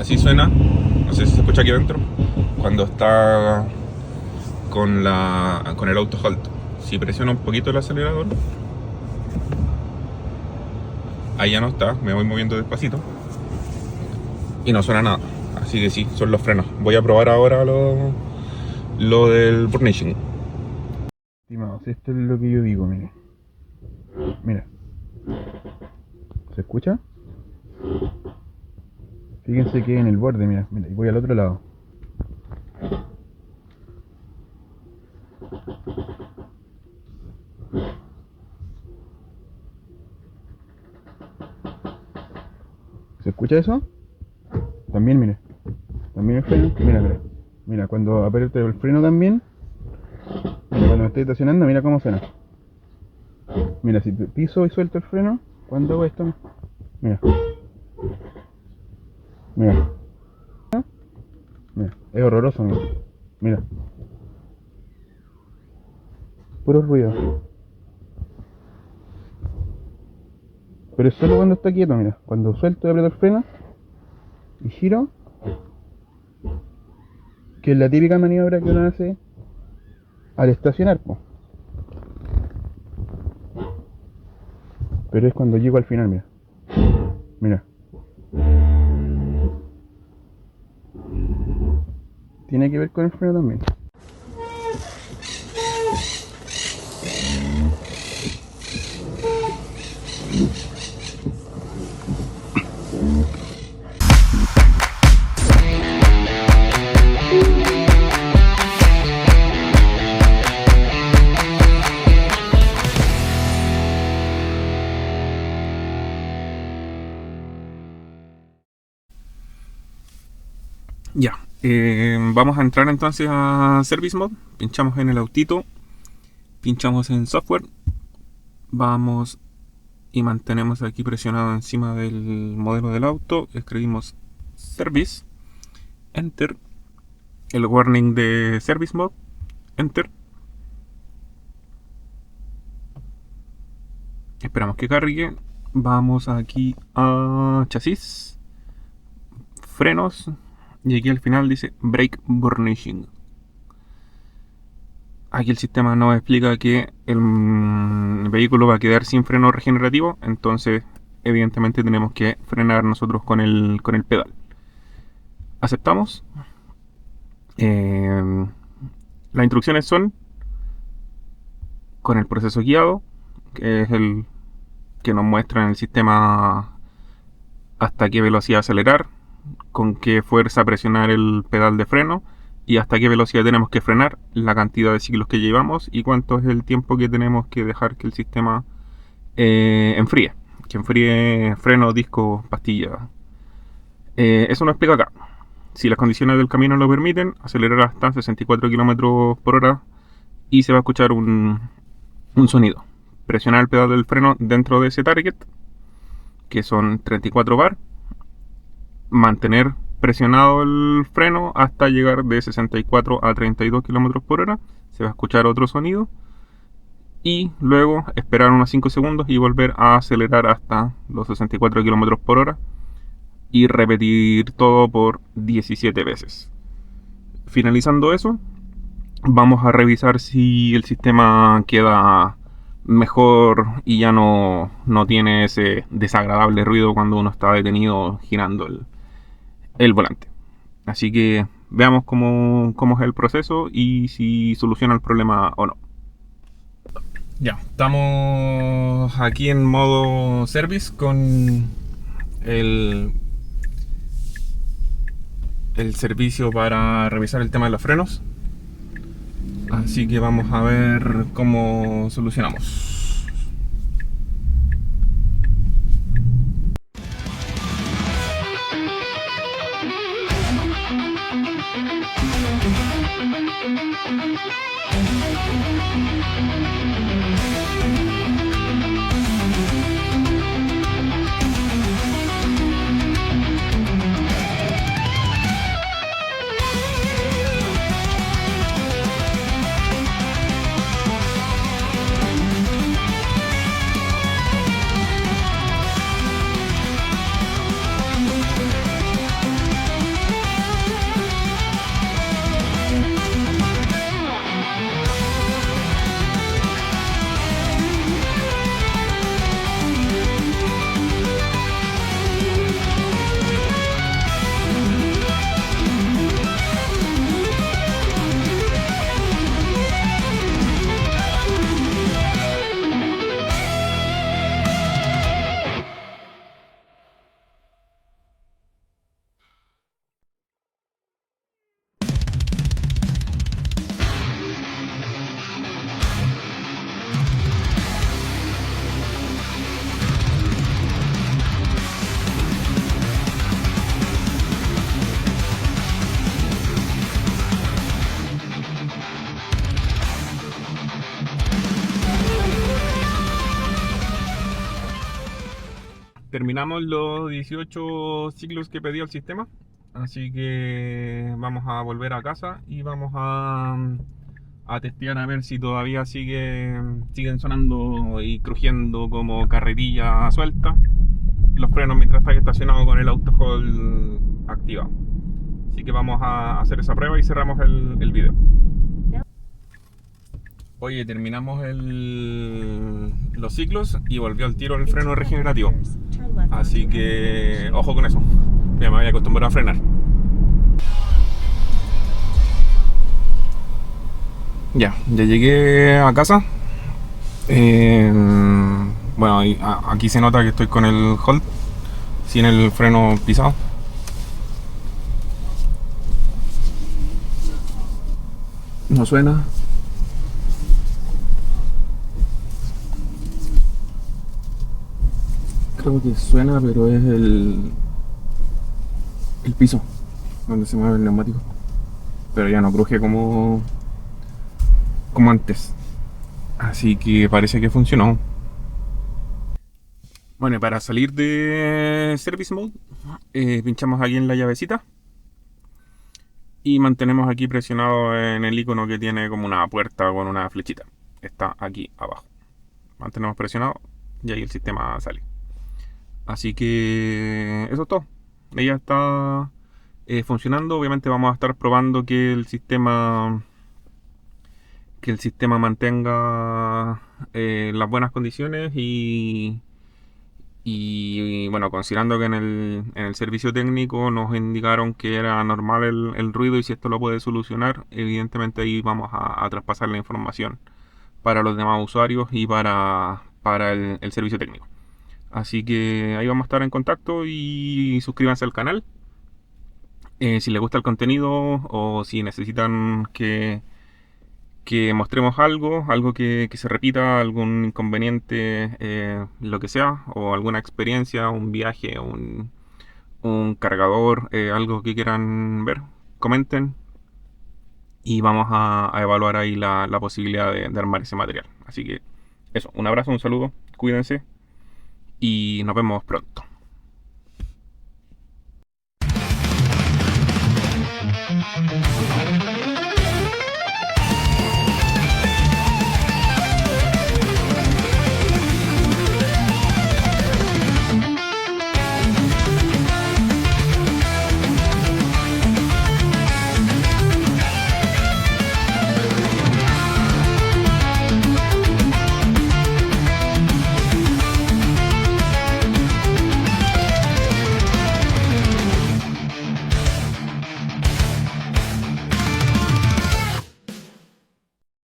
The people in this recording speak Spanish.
Así suena, no sé si se escucha aquí adentro, cuando está con el auto halt. Si presiono un poquito el acelerador, ahí ya no está, me voy moviendo despacito y no suena nada. Así que sí, son los frenos. Voy a probar ahora lo del burnishing. Estimados, esto es lo que yo digo, mire. Mira. ¿Se escucha? Fíjense que en el borde, mira, y voy al otro lado. ¿Se escucha eso? También, mire. También el freno. Mira. Mira, cuando aprieto el freno también. Mira, cuando me estoy estacionando, mira cómo suena. Mira, si piso y suelto el freno, cuando hago esto, mira. Mira. Mira, es horroroso, mira. Mira. Puro ruido. Pero es solo cuando está quieto, mira. Cuando suelto y aprieto el freno y giro, que es la típica maniobra que uno hace al estacionar, po. Pero es cuando llego al final, mira. Mira. Tiene que ver con el freno también. Ya, vamos a entrar entonces a Service Mode. Pinchamos en el autito, pinchamos en Software, vamos y mantenemos aquí presionado encima del modelo del auto. Escribimos Service, Enter, el warning de Service Mode, Enter. Esperamos que cargue. Vamos aquí a Chasis, Frenos. Y aquí al final dice Brake Burnishing. Aquí el sistema nos explica que el vehículo va a quedar sin freno regenerativo. Entonces evidentemente tenemos que frenar nosotros con el pedal. Aceptamos. Las instrucciones son con el proceso guiado, que es el que nos muestra en el sistema hasta qué velocidad acelerar, con qué fuerza presionar el pedal de freno y hasta qué velocidad tenemos que frenar, la cantidad de ciclos que llevamos y cuánto es el tiempo que tenemos que dejar que el sistema enfríe. Que enfríe freno, disco, pastilla. Eso nos explica acá. Si las condiciones del camino lo permiten, acelerar hasta 64 km por hora y se va a escuchar un sonido. Presionar el pedal del freno dentro de ese target, que son 34 bar. Mantener presionado el freno hasta llegar de 64 a 32 km por hora. Se va a escuchar otro sonido. Y luego esperar unos 5 segundos y volver a acelerar hasta los 64 km por hora. Y repetir todo por 17 veces. Finalizando eso, vamos a revisar si el sistema queda mejor y ya no tiene ese desagradable ruido cuando uno está detenido girando el volante. Así que veamos cómo es el proceso y si soluciona el problema o no. Ya, estamos aquí en modo service con el servicio para revisar el tema de los frenos. Así que vamos a ver cómo solucionamos. terminamos los 18 ciclos que pedía el sistema, así que vamos a volver a casa y vamos a testear a ver si todavía siguen sonando y crujiendo como carretilla suelta los frenos mientras está estacionado con el auto hold activado. Así que vamos a hacer esa prueba y cerramos el video. Oye, terminamos los ciclos y volvió al tiro el freno regenerativo. Así que ojo con eso. Ya me había acostumbrado a frenar. Ya llegué a casa. Bueno, aquí se nota que estoy con el hold, sin el freno pisado. No suena. Creo que suena, pero es el piso donde se mueve el neumático. Pero ya no cruje como antes. Así que parece que funcionó. Bueno, y para salir de Service Mode, pinchamos aquí en la llavecita y mantenemos aquí presionado en el icono que tiene como una puerta con una flechita. Está aquí abajo. Mantenemos presionado y ahí el sistema sale. Así que eso es todo. Ella está funcionando. Obviamente vamos a estar probando que el sistema mantenga las buenas condiciones y bueno, considerando que en el servicio técnico nos indicaron que era normal el ruido y si esto lo puede solucionar, evidentemente ahí vamos a traspasar la información para los demás usuarios y para el servicio técnico. Así que ahí vamos a estar en contacto y suscríbanse al canal. Si les gusta el contenido o si necesitan que mostremos algo que se repita, algún inconveniente, lo que sea, o alguna experiencia, un viaje, un cargador, algo que quieran ver, comenten y vamos a evaluar ahí la posibilidad de armar ese material. Así que eso, un abrazo, un saludo, cuídense y nos vemos pronto.